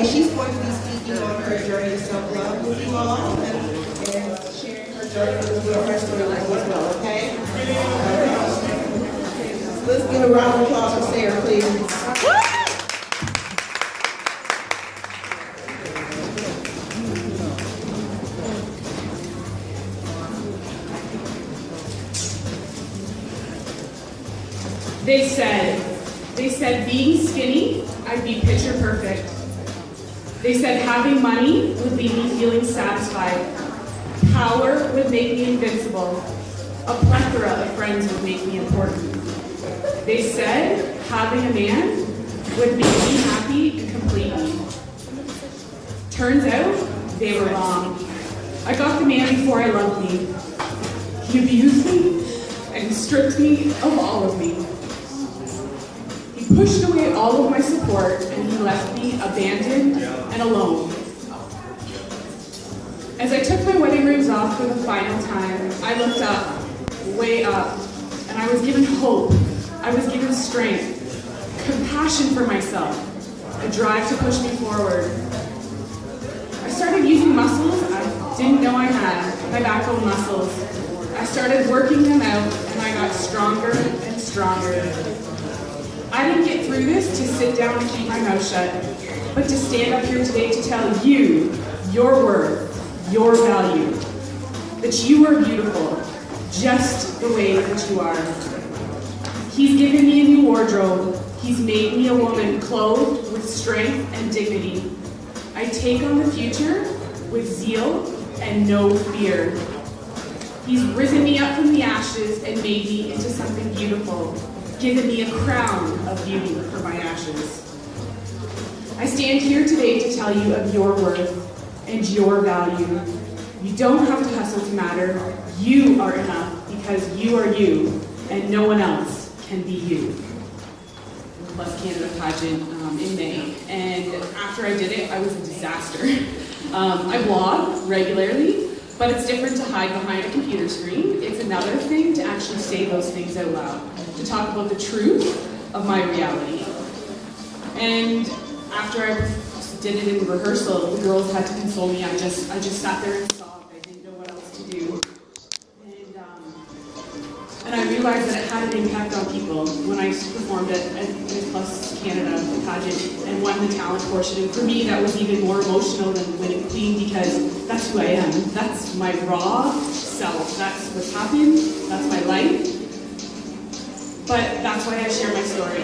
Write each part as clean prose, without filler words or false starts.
she's going to be speaking on her journey to self-love with you all and sharing her journey with you and her story as well, okay? Let's give a round of applause for Sarah, please. They said being skinny, I'd be picture perfect. They said having money would leave me feeling satisfied. Power would make me invincible. A plethora of friends would make me important. They said having a man would make me happy and complete me. Turns out, they were wrong. I got the man before I loved me. He abused me and stripped me of all of me. He pushed away all of my support and he left me abandoned and alone. As I took my wedding rings off for the final time, I looked up, way up, and I was given hope. I was given strength, compassion for myself, a drive to push me forward. I started using muscles I didn't know I had, my backbone muscles. I started working them out and I got stronger and stronger. I didn't get through this to sit down and keep my mouth shut, but to stand up here today to tell you your worth, your value, that you are beautiful, just the way that you are. He's given me a new wardrobe. He's made me a woman clothed with strength and dignity. I take on the future with zeal and no fear. He's risen me up from the ashes and made me into something beautiful, given me a crown of beauty for my ashes. I stand here today to tell you of your worth and your value. You don't have to hustle to matter. You are enough because you are you, and no one else can be you. Plus Canada pageant in May, and after I did it, I was a disaster. I blog regularly, but it's different to hide behind a computer screen. It's another thing to actually say those things out loud, to talk about the truth of my reality. And after I did it in rehearsal, the girls had to console me. I just sat there and sobbed. I didn't know what else to do. And I realized that it had an impact on people when I performed at Miss Plus Canada pageant and won the talent portion. And for me, that was even more emotional than winning Queen because that's who I am. That's my raw self. That's what's happened. That's my life. But that's why I share my story,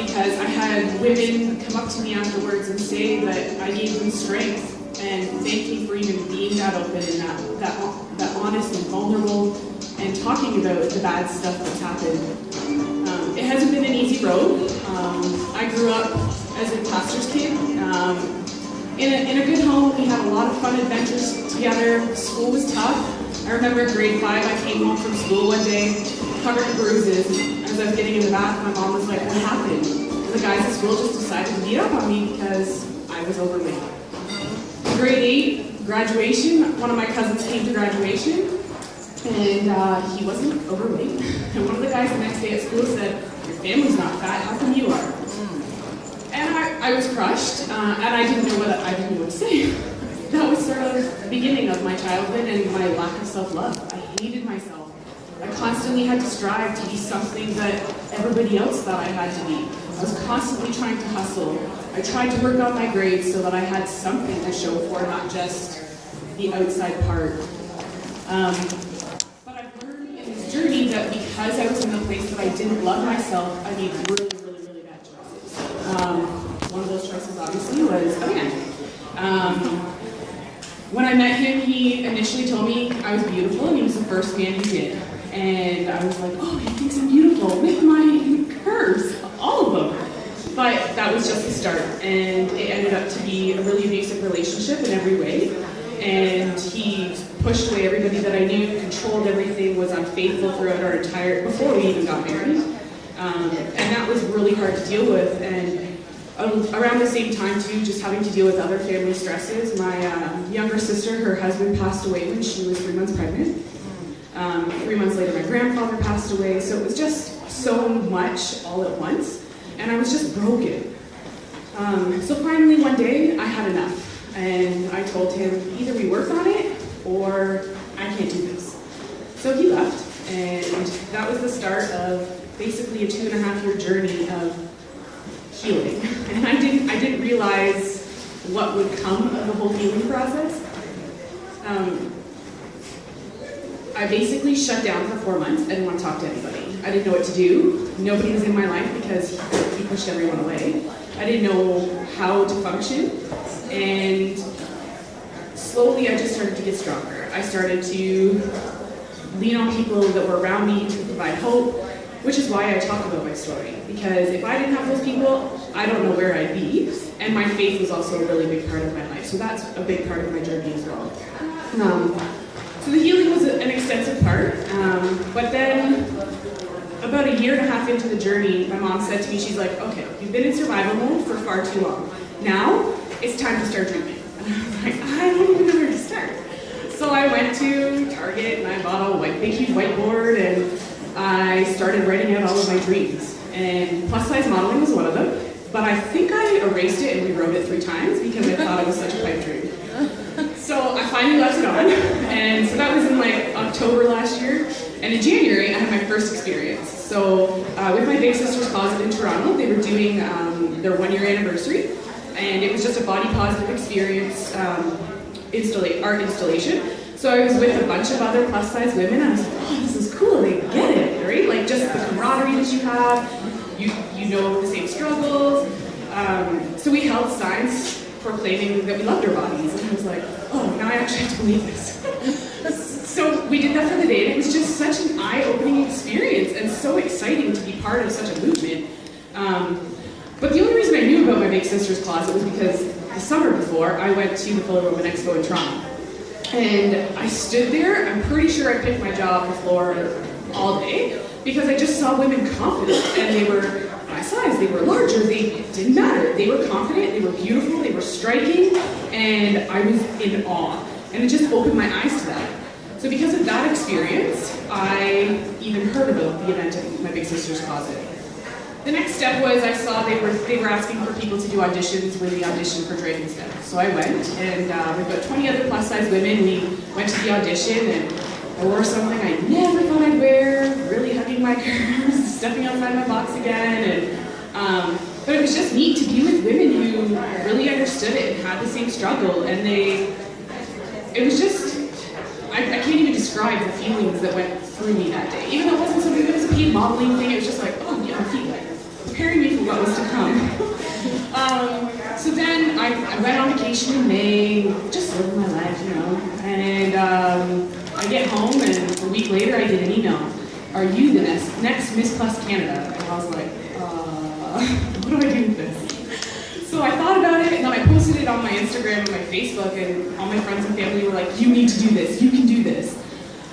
because I had women come up to me afterwards and say that I gave them strength and thank me for even being that open and that honest and vulnerable and talking about the bad stuff that's happened. It hasn't been an easy road. I grew up as a pastor's kid. In a good home, we had a lot of fun adventures together. School was tough. I remember in grade 5, I came home from school one day, covered in bruises. As I was getting in the bath, my mom was like, "What happened?" And the guys at school just decided to beat up on me because I was overweight. Grade 8, graduation, one of my cousins came to graduation, and he wasn't overweight. And one of the guys the next day at school said, "Your family's not fat, how come you are?" And I was crushed, and I didn't know what to say. That was sort of the beginning of my childhood and my lack of self-love. I hated myself. I constantly had to strive to be something that everybody else thought I had to be. I was constantly trying to hustle. I tried to work on my grades so that I had something to show for, not just the outside part. But I've learned in this journey that because I was in a place that I didn't love myself, I made really, really, really bad choices. One of those choices obviously was a man. When I met him, he initially told me I was beautiful, and he was the first man he did. And I was like, "Oh, he thinks I'm beautiful with my curves, all of them." But that was just the start, and it ended up to be a really abusive relationship in every way. And he pushed away everybody that I knew, controlled everything, was unfaithful throughout our before we even got married. And that was really hard to deal with. And around the same time too, just having to deal with other family stresses. My younger sister, her husband passed away when she was 3 months pregnant. 3 months later, my grandfather passed away. So it was just so much all at once. And I was just broken. So finally one day I had enough, and I told him either we work on it or I can't do this. So he left, and that was the start of basically a 2.5-year journey of healing. And I didn't realize what would come of the whole healing process. I basically shut down for 4 months. I didn't want to talk to anybody. I didn't know what to do. Nobody was in my life because he pushed everyone away. I didn't know how to function. And slowly I just started to get stronger. I started to lean on people that were around me to provide hope, which is why I talk about my story. Because if I didn't have those people, I don't know where I'd be. And my faith was also a really big part of my life. So that's a big part of my journey as well. So the healing was an extensive part, but then about 1.5 years into the journey, my mom said to me, she's like, okay, you've been in survival mode for far too long. Now, it's time to start drinking. And I was like, I don't even know where to start. So I went to Target and I bought a big huge whiteboard and I started writing out all of my dreams. And plus size modeling was one of them, but I think I erased it and rewrote it 3 times because I thought it was such a pipe dream. So I finally left it on, and so that was in like October last year, and in January I had my first experience. So with my big sister's closet in Toronto, they were doing their 1-year anniversary, and it was just a body positive experience art installation. So I was with a bunch of other plus size women, and I was like, oh, this is cool, they get it, right? Like just the camaraderie that you have, you know the same struggles. So we held signs proclaiming that we loved our bodies, and I was like, oh, now I actually have to believe this. So we did that for the day, and it was just such an eye-opening experience and so exciting to be part of such a movement. But the only reason I knew about my big sister's closet was because the summer before, I went to the Fuller Woman Expo in Toronto. And I stood there, I'm pretty sure I picked my jaw off the floor all day, because I just saw women confident, and they were my size, they were larger, it didn't matter. They were confident, they were beautiful, they were striking, and I was in awe. And it just opened my eyes to that. So because of that experience, I even heard about the event at my big sister's closet. The next step was I saw they were asking for people to do auditions when they auditioned for Dragon's Den. So I went, and with about 20 other plus size women, we went to the audition, and I wore something I never thought I'd wear, really hugging my curves, stepping outside my box again, and but it was just neat to be with women who really understood it and had the same struggle, and it was just, I can't even describe the feelings that went through me that day. Even though it wasn't something that was a paid modeling thing, it was just like, oh yeah, my feet wet, preparing me for what was to come. So then I went on vacation in May, just living my life, you know, and I get home, and a week later I get an email. Are you the next Miss Plus Canada? And I was like, what do I do with this? So I thought about it, and then I posted it on my Instagram and my Facebook, and all my friends and family were like, you need to do this, you can do this.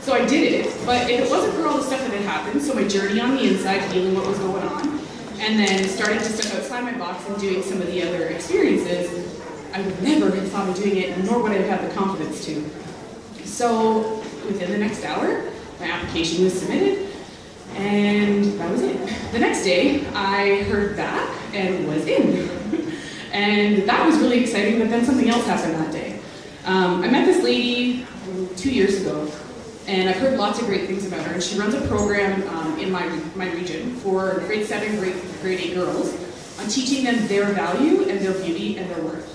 So I did it, but if it wasn't for all the stuff that had happened, so my journey on the inside, feeling what was going on, and then starting to step outside my box and doing some of the other experiences, I would never have thought of doing it, nor would I have had the confidence to. So within the next hour, my application was submitted, and that was it. The next day, I heard back and was in. And that was really exciting, but then something else happened that day. I met this lady 2 years ago, and I've heard lots of great things about her, and she runs a program in my region for grade 7, grade 8 girls on teaching them their value and their beauty and their worth.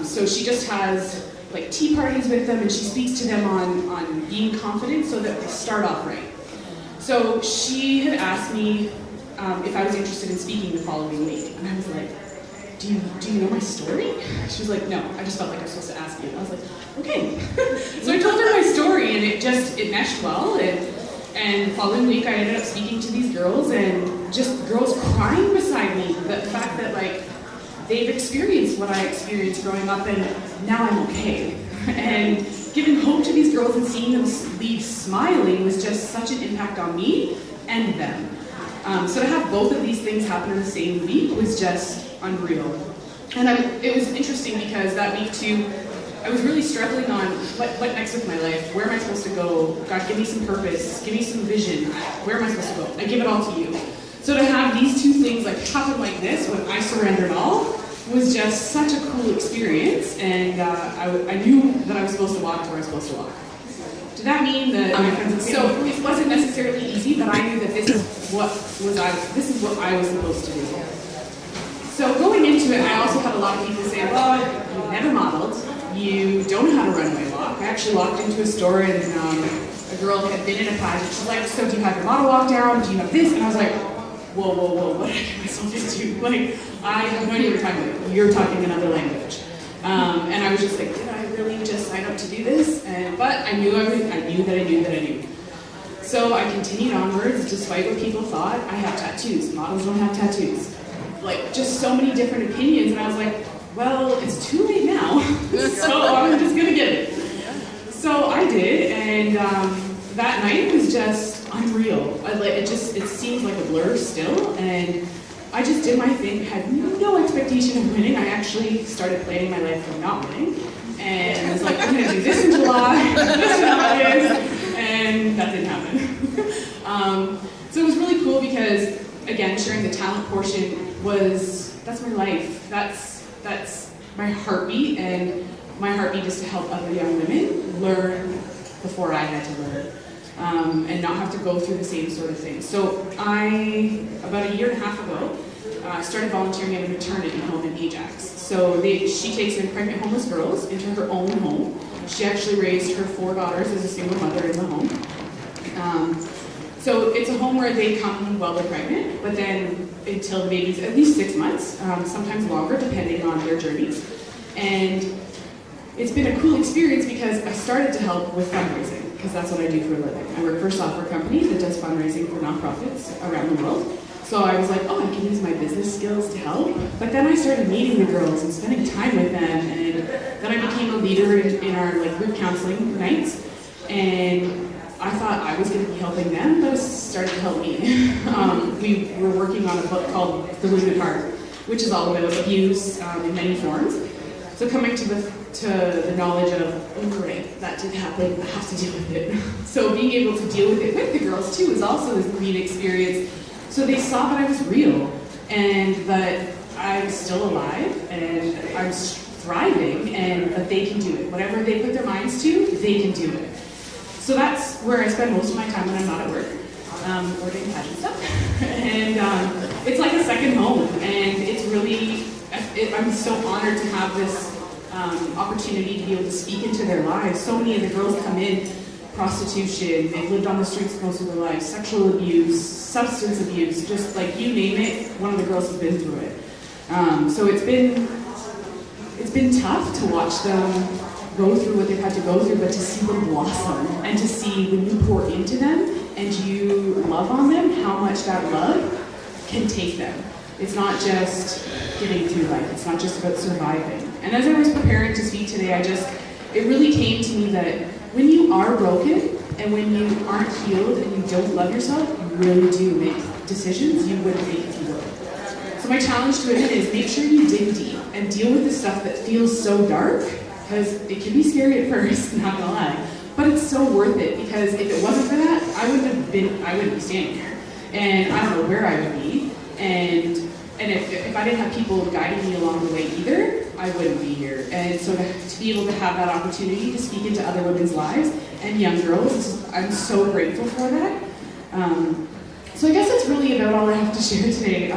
So she just has like tea parties with them, and she speaks to them on being confident so that they start off right. So she had asked me if I was interested in speaking the following week, and I was like, do you know my story? She was like, no, I just felt like I was supposed to ask you. And I was like, okay. So I told her my story, and it meshed well, and the following week I ended up speaking to these girls, and just girls crying beside me, the fact that like, they've experienced what I experienced growing up, and now I'm okay. And giving hope to these girls and seeing them leave smiling was just such an impact on me and them. So to have both of these things happen in the same week was just unreal. And it was interesting because that week too, I was really struggling on what next with my life. Where am I supposed to go? God, give me some purpose. Give me some vision. Where am I supposed to go? I give it all to you. So to have these two things like happen like this when I surrendered all was just such a cool experience, and I knew that I was supposed to walk to where I was supposed to walk. Did that mean that my friends? So it wasn't necessarily easy, but I knew that this is what I was supposed to do. So going into it, I also had a lot of people say, "Well, you've never modeled, you don't know how to runway walk." I actually walked into a store and a girl had been in a pageant. She's like, "So do you have your model walk down? Do you have this?" And I was like, "Whoa, whoa, whoa! What did I get myself into?" Like, I have no idea what you're talking about. You're talking another language. And I was just like, did I really just sign up to do this? But I knew that I knew. So I continued onwards, despite what people thought. I have tattoos. Models don't have tattoos. Like, just so many different opinions. And I was like, well, it's too late now. So I'm just gonna get it. So I did, and that night was just unreal. It seems like a blur still, and I just did my thing, had no expectation of winning. I actually started planning my life for not winning, and I was like, I'm gonna do this in July, this in August, and that didn't happen. So it was really cool because, again, sharing the talent portion that's my life. That's my heartbeat, and my heartbeat is to help other young women learn before I had to learn, and not have to go through the same sort of thing. So about a year and a half ago, started volunteering at a maternity home in Ajax. So she takes in pregnant homeless girls into her own home. She actually raised her 4 daughters as a single mother in the home. So it's a home where they come while they're pregnant, but then until the baby's at least 6 months, sometimes longer, depending on their journeys. And it's been a cool experience because I started to help with fundraising, because that's what I do for a living. I work for a software company that does fundraising for nonprofits around the world. So I was like, oh, I can use my business skills to help. But then I started meeting the girls and spending time with them, and then I became a leader in our group counseling nights. And I thought I was going to be helping them, but it started to help me. We were working on a book called The Wounded Heart, which is all about abuse in many forms. So coming to the knowledge of, oh great, that did happen, I have to deal with it. So being able to deal with it with the girls too is also this neat experience. So they saw that I was real, and that I'm still alive, and I'm thriving, and that they can do it. Whatever they put their minds to, they can do it. So that's where I spend most of my time when I'm not at work, or doing pageant stuff. And it's like a second home, and it's really, I'm so honored to have this opportunity to be able to speak into their lives. So many of the girls come in, prostitution, they've lived on the streets most of their lives, sexual abuse, substance abuse, just like you name it, one of the girls has been through it. So it's been tough to watch them go through what they've had to go through, but to see them blossom, and to see when you pour into them and you love on them, how much that love can take them. It's not just getting through life, it's not just about surviving. And as I was preparing to speak today, it really came to me that when you are broken, and when you aren't healed, and you don't love yourself, you really do make decisions you wouldn't make if you were. So my challenge to women is make sure you dig deep, and deal with the stuff that feels so dark, because it can be scary at first, not gonna lie, but it's so worth it, because if it wasn't for that, I wouldn't be standing here, and I don't know where I would be, and if I didn't have people guiding me along the way either, I wouldn't be here. And so to be able to have that opportunity to speak into other women's lives and young girls, I'm so grateful for that. So I guess that's really about all I have to share today.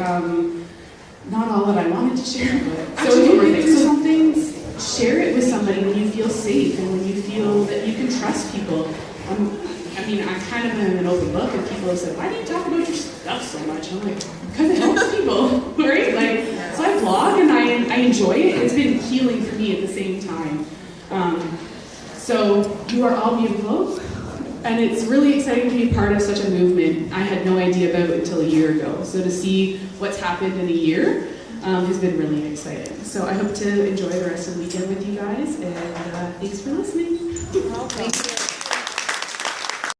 Not all that I wanted to share, but so if you're going through something, share it with somebody when you feel safe and when you feel that you can trust people. I'm kind of an open book, and people have said, why do you talk about your stuff so much? I'm like, because it helps people, right? So I blog and I enjoy it. It's been healing for me at the same time. So you are all beautiful, and it's really exciting to be part of such a movement I had no idea about until a year ago. So to see what's happened in a year has been really exciting. So I hope to enjoy the rest of the weekend with you guys, and thanks for listening. Thank you.